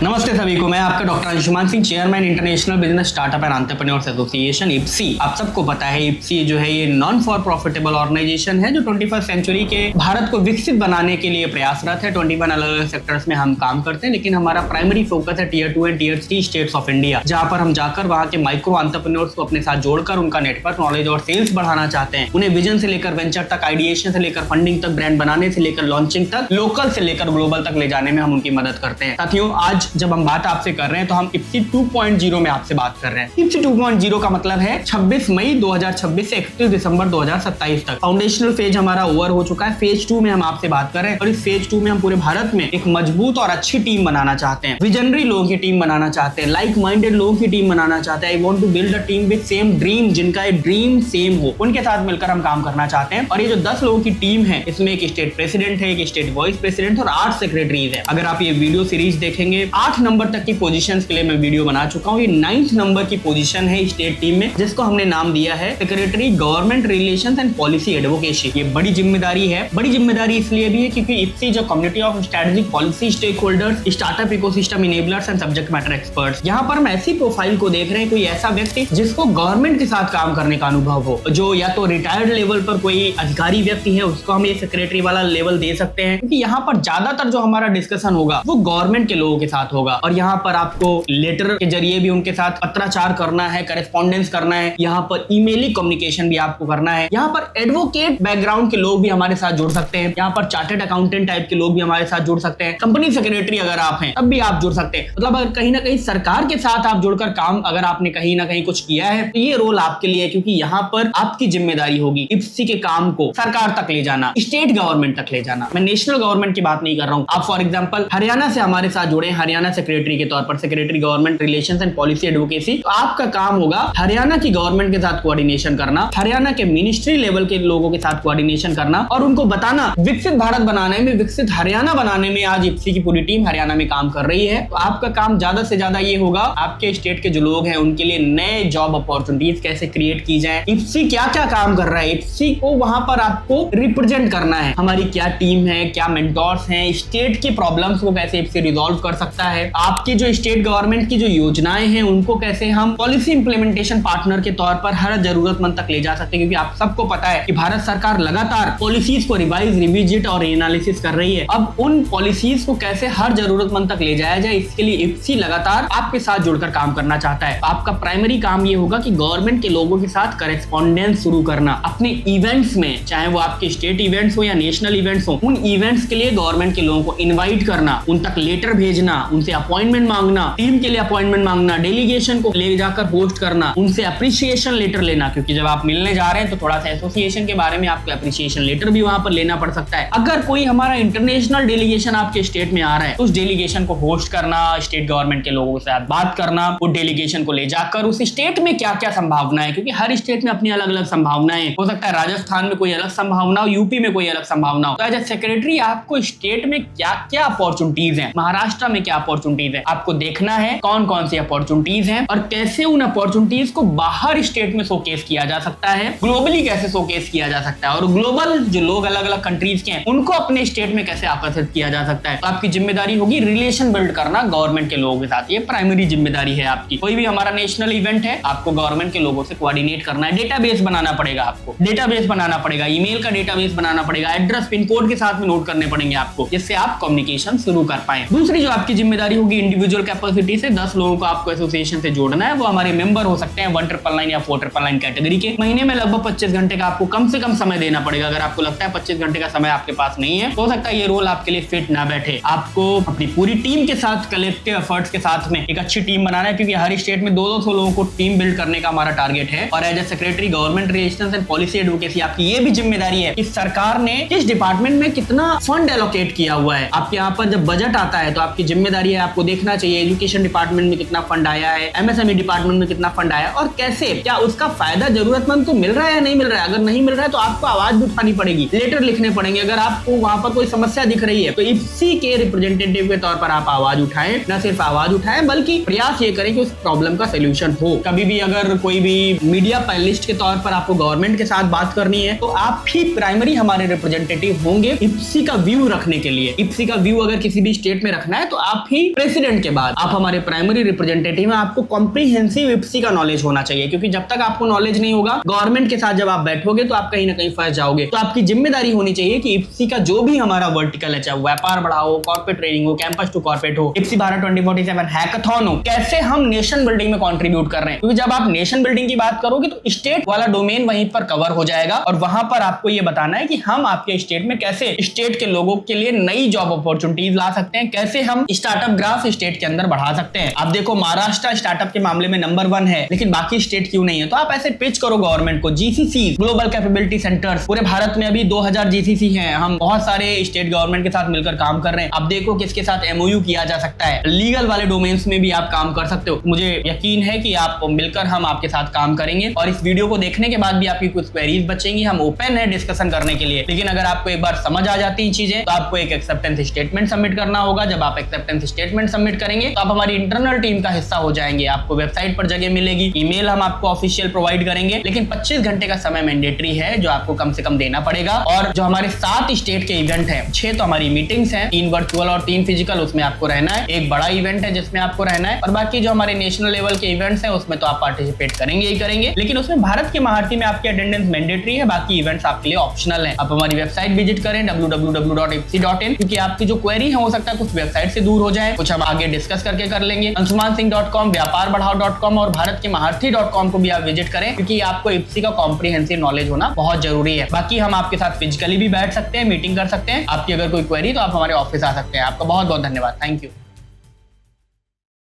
नमस्ते सभी को, मैं आपका doctor Anshuman Singh, chairman international business startup and entrepreneurs association इप्सी। आप सबको पता है इप्सी जो है ये नॉन फॉर प्रॉफिटेबल ऑर्गेनाइजेशन है जो 21st सेंचुरी के भारत को विकसित बनाने के लिए प्रयासरत है। 21 अलग अलग सेक्टर्स में हम काम करते हैं, लेकिन हमारा प्राइमरी फोकस है tier 2 and tier 3 states of India, जहां पर हम जाकर वहां के माइक्रो एंटरप्रेन्योर्स को अपने साथ जोड़कर उनका नेटवर्क, नॉलेज और सेल्स बढ़ाना चाहते हैं। उन्हें विजन से लेकर वेंचर तक, आइडिएशन से लेकर फंडिंग तक, ब्रांड बनाने से लेकर लॉन्चिंग तक, लोकल से लेकर ग्लोबल तक ले जाने में हम उनकी मदद करते हैं। साथियों, आज जब हम बात आपसे कर रहे हैं तो हम इप्सी 2.0 में आपसे बात कर रहे हैं। इप्सी 2.0 का मतलब है 26 मई 2026 से 31 दिसंबर 2027 तक फाउंडेशनल फेज हमारा ओवर हो चुका है। फेज 2 में हम आपसे बात कर रहे हैं और इस फेज 2 में हम पूरे भारत में एक मजबूत और अच्छी टीम बनाना चाहते हैं, विजनरी लोगों की टीम बनाना चाहते हैं, लाइक माइंडेड लोगों की टीम बनाना चाहते हैं। I want to build a team with same dream, जिनका एक ड्रीम सेम हो, उनके साथ मिलकर हम काम करना चाहते हैं। और ये जो 10 लोगों की टीम है, इसमें एक स्टेट प्रेसिडेंट है, एक स्टेट वाइस प्रेसिडेंट और 8 सेक्रेटरीज है। अगर आप ये वीडियो सीरीज देखेंगे, 8 नंबर तक की पोजीशन के लिए मैं वीडियो बना चुका हूँ। ये 9th नंबर की पोजीशन है स्टेट टीम में, जिसको हमने नाम दिया है secretary government relations and policy advocacy. ये बड़ी जिम्मेदारी है। बड़ी जिम्मेदारी इसलिए भी है क्योंकि इप्सी जो community of strategic policy stakeholders, startup ecosystem enablers and subject matter experts, यहाँ पर हम ऐसी प्रोफाइल को देख रहे हैं, कोई ऐसा व्यक्ति जिसको गवर्नमेंट के साथ काम करने का अनुभव हो, जो या तो रिटायर्ड लेवल पर कोई अधिकारी व्यक्ति है, उसको हम ये सेक्रेटरी वाला लेवल दे सकते हैं, क्योंकि यहाँ पर ज्यादातर जो हमारा डिस्कशन होगा वो गवर्नमेंट के लोगों के साथ होगा। और यहाँ पर आपको लेटर के जरिए भी उनके साथ पत्राचार करना है, करेस्पॉन्डेंस करना है, यहाँ पर ईमेली कम्युनिकेशन भी आपको करना है। यहाँ पर एडवोकेट बैकग्राउंड के लोग भी हमारे साथ जुड़ सकते हैं, यहाँ पर चार्टर्ड अकाउंटेंट टाइप के लोग भी हमारे साथ जुड़ सकते हैं, कंपनी सेक्रेटरी अगर आप हैं तब भी आप जुड़ सकते हैं। मतलब अगर कहीं ना कहीं सरकार के साथ आप जुड़कर काम, अगर आपने कहीं ना कहीं कुछ किया है तो ये रोल आपके लिए है, क्योंकि यहाँ पर आपकी जिम्मेदारी होगी इप्सी के काम को सरकार तक ले जाना, स्टेट गवर्नमेंट तक ले जाना। मैं नेशनल गवर्नमेंट की बात नहीं कर रहा हूँ। आप फॉर एग्जाम्पल हरियाणा से हमारे साथ जुड़े, हरियाणा सेक्रेटरी के तौर पर, secretary government relations and policy advocacy, तो आपका काम होगा हरियाणा की गवर्नमेंट के साथ कोऑर्डिनेशन करना, हरियाणा के मिनिस्ट्री लेवल के लोगों के साथ कोऑर्डिनेशन करना और उनको बताना विकसित भारत बनाने में, विकसित हरियाणा बनाने में आज इप्सी की पूरी टीम हरियाणा में काम कर रही है। तो आपका काम ज्यादा से ज्यादा ये होगा, आपके स्टेट के जो लोग हैं उनके लिए नए जॉब अपॉर्चुनिटीज कैसे क्रिएट की जाए, इप्सी क्या क्या काम कर रहा है, इप्सी को वहां पर आपको रिप्रेजेंट करना है, हमारी क्या टीम है, क्या मेंटोर्स हैं, स्टेट की प्रॉब्लम्स को कैसे इप्सी रिजॉल्व कर सकता है, आपकी जो स्टेट गवर्नमेंट की जो योजनाएं हैं उनको कैसे हम पॉलिसी इंप्लीमेंटेशन पार्टनर के तौर पर हर जरूरतमंद तक ले जा सकते हैं। क्योंकि आप सबको पता है कि भारत सरकार लगातार पॉलिसीज को रिवाइज, रिविजिट और एनालिसिस कर रही है। अब उन पॉलिसीज को कैसे हर जरूरतमंद तक ले जाया जाए, इसके लिए इप्सी लगातार आपके साथ जुड़कर काम करना चाहता है। आपका प्राइमरी काम ये होगा कि गवर्नमेंट के लोगों के साथ करेस्पॉन्डेंस शुरू करना, अपने इवेंट्स में, चाहे वो आपके स्टेट इवेंट्स हो या नेशनल इवेंट्स हो, उन इवेंट्स के लिए गवर्नमेंट के लोगों को इन्वाइट करना, उन तक लेटर भेजना, उनसे अपॉइंटमेंट मांगना, टीम के लिए अपॉइंटमेंट मांगना, डेलीगेशन को ले जाकर होस्ट करना, उनसे अप्रिसिएशन लेटर लेना, क्योंकि जब आप मिलने जा रहे हैं तो थोड़ा सा एसोसिएशन के बारे में आपको अप्रिसिएशन लेटर भी वहां पर लेना पड़ सकता है। अगर कोई हमारा इंटरनेशनल डेलीगेशन आपके स्टेट में आ रहा है तो उस डेलीगेशन को होस्ट करना, स्टेट गवर्नमेंट के लोगों के साथ बात करना, वो डेलीगेशन को ले जाकर उस स्टेट में क्या क्या संभावना है, क्योंकि हर स्टेट में अपनी अलग अलग संभावनाएं हो सकता है, राजस्थान में कोई अलग संभावना हो, यूपी में कोई अलग संभावना हो। तो एज ए सेक्रेटरी आपको स्टेट में क्या क्या अपॉर्चुनिटीज है, महाराष्ट्र में क्या अपॉर्चुनिटीज है, आपको देखना है कौन कौन सी अपॉर्चुनिटीज हैं और कैसे उन अपॉर्चुनिटीज को बाहर स्टेट में शोकेस किया जा सकता है, ग्लोबली कैसे शोकेस किया जा सकता है, और ग्लोबल जो लोग अलग अलग कंट्रीज के हैं उनको अपने स्टेट में कैसे आकर्षित किया जा सकता है। तो आपकी जिम्मेदारी होगी रिलेशन बिल्ड करना गवर्नमेंट के लोगों के साथ। ये प्राइमरी जिम्मेदारी है आपकी। कोई भी हमारा नेशनल इवेंट है, आपको गवर्नमेंट के लोगों से कोऑर्डिनेट करना है, डेटाबेस बनाना पड़ेगा, आपको डेटाबेस बनाना पड़ेगा, ईमेल का डेटाबेस बनाना पड़ेगा, एड्रेस पिन कोड के साथ में नोट करने पड़ेंगे आपको, जिससे आप कम्युनिकेशन शुरू कर पाए। दूसरी जो आपकी जिम्मेदारी होगी, इंडिविजुअल कैपेसिटी से 10 लोगों को आपको एसोसिएशन से जोड़ना है। वो हमारे मेंबर हो सकते हैं 1999 या 4999 कैटेगरी के। महीने में लगभग 25 घंटे का आपको कम से कम समय देना पड़ेगा। अगर आपको लगता है 25 घंटे का समय आपके पास नहीं है, हो सकता है ये रोल आपके लिए फिट ना बैठे। आपको अपनी पूरी टीम के साथ, कलेक्टिव एफर्ट्स के साथ में एक अच्छी टीम बनाना है, क्योंकि हर स्टेट में 200 लोगों को टीम बिल्ड करने का हमारा टारगेट है। और as a secretary government relations and policy advocacy आपकी ये भी जिम्मेदारी है कि सरकार ने किस डिपार्टमेंट में कितना फंड एलोकेट किया हुआ है। आपके यहाँ पर जब बजट आता है तो आपकी जिम्मेदारी है, आपको देखना चाहिए एजुकेशन डिपार्टमेंट में कितना फंड आया है, एमएसएमई डिपार्टमेंट में कितना फंड आया और कैसे, क्या उसका फायदा जरूरतमंद को मिल रहा है या नहीं मिल रहा है। अगर नहीं मिल रहा है तो आपको आवाज भी उठानी पड़ेगी, लेटर लिखने पड़ेंगे। अगर आपको वहां पर कोई समस्या दिख रही है तो इप्सी के रिप्रेजेंटेटिव के तौर पर आप आवाज उठाएं, न सिर्फ आवाज उठाएं बल्कि प्रयास ये करें कि उस प्रॉब्लम का सोल्यूशन हो। कभी भी अगर कोई भी मीडिया पैनलिस्ट के तौर पर आपको गवर्नमेंट के साथ बात करनी है तो आप ही प्राइमरी हमारे रिप्रेजेंटेटिव होंगे इप्सी का व्यू रखने के लिए। इप्सी का व्यू अगर किसी भी स्टेट में रखना है तो आप ही प्रेसिडेंट के बाद आप हमारे प्राइमरी रिप्रेजेंटेटिव हैं, आपको कॉम्प्रिहेंसिव इप्सी का नॉलेज होना चाहिए, क्योंकि जब तक आपको नॉलेज नहीं होगा गवर्नमेंट के साथ जब आप बैठोगे तो आप कहीं ना कहीं फंस जाओगे। तो आपकी जिम्मेदारी होनी चाहिए कि इप्सी का जो भी हमारा वर्टिकल है, चाहे व्यापार बढ़ाओ, कॉर्पोरेट ट्रेनिंग हो, कैंपस टू कॉर्पोरेट हो, इप्सी भारत 2047 हैकाथॉन हो, कैसे हम नेशन बिल्डिंग में कंट्रीब्यूट कर रहे हैं। क्योंकि जब आप नेशन बिल्डिंग की बात करोगे तो स्टेट वाला डोमेन वहीं पर कवर हो जाएगा और वहां पर आपको यह बताना है कि हम आपके स्टेट में कैसे स्टेट के लोगों के लिए नई जॉब अपॉर्चुनिटीज ला सकते हैं, कैसे हम स्टार्टअप ग्राफ स्टेट के अंदर बढ़ा सकते हैं। आप देखो महाराष्ट्र स्टार्टअप के मामले में नंबर 1 है, लेकिन बाकी स्टेट क्यों नहीं है? तो आप ऐसे पिच करो गवर्नमेंट को। जीसीसी ग्लोबल कैपेबिलिटी सेंटर्स, पूरे भारत में अभी 2000 जीसीसी हैं। हम बहुत सारे स्टेट गवर्नमेंट के साथ मिलकर काम कर रहे हैं। आप देखो किसके साथ एमओयू किया जा सकता है। लीगल वाले डोमेन्स में भी आप काम कर सकते हो। मुझे यकीन है कि आप मिलकर हम आपके साथ काम करेंगे और इस वीडियो को देखने के बाद भी आपकी कुछ क्वेरीज बचेंगी। हम ओपन है डिस्कशन करने के लिए, लेकिन अगर आपको एक बार समझ आ जाती है चीजें तो आपको एक एक्सेप्टेंस स्टेटमेंट सबमिट करना होगा। जब आप एक्सेप्टेंस स्टेटमेंट सबमिट करेंगे तो आप हमारी इंटरनल टीम का हिस्सा हो जाएंगे। आपको वेबसाइट पर जगह मिलेगी, ईमेल हम आपको ऑफिशियल प्रोवाइड करेंगे, लेकिन 25 घंटे का समय मैंडेटरी है जो आपको कम से कम देना पड़ेगा। और जो हमारे 7 स्टेट के इवेंट हैं, 6 तो हमारी मीटिंग्स हैं, 3 वर्चुअल और 3 फिजिकल, उसमें आपको रहना है। एक बड़ा इवेंट है जिसमें आपको रहना है और बाकी जो हमारे नेशनल लेवल के इवेंट्स हैं उसमें तो आप पार्टिसिपेट करेंगे ही करेंगे, लेकिन उसमें भारत के महारथी में आपकी अटेंडेंस मैंडेटरी है, बाकी इवेंट्स आपके लिए ऑप्शनल है। आप हमारी वेबसाइट विजिट करें www.ipsi.in, क्योंकि आपकी जो क्वेरी है हो सकता है कुछ वेबसाइट से दूर हो जाए, कुछ हम आगे डिस्कस करके कर लेंगे। अंशुमानसिंह.com, व्यापारबढ़ाओ.com और भारतकेमारथी.com को भी आप विजिट करें, क्योंकि आपको इप्सी का कॉम्प्रिहेंसिव नॉलेज होना बहुत जरूरी है। बाकी हम आपके साथ फिजिकली भी बैठ सकते हैं, मीटिंग कर सकते हैं। आपकी अगर कोई क्वेरी तो आप हमारे ऑफिस आ सकते हैं। आपका बहुत बहुत धन्यवाद। Thank you.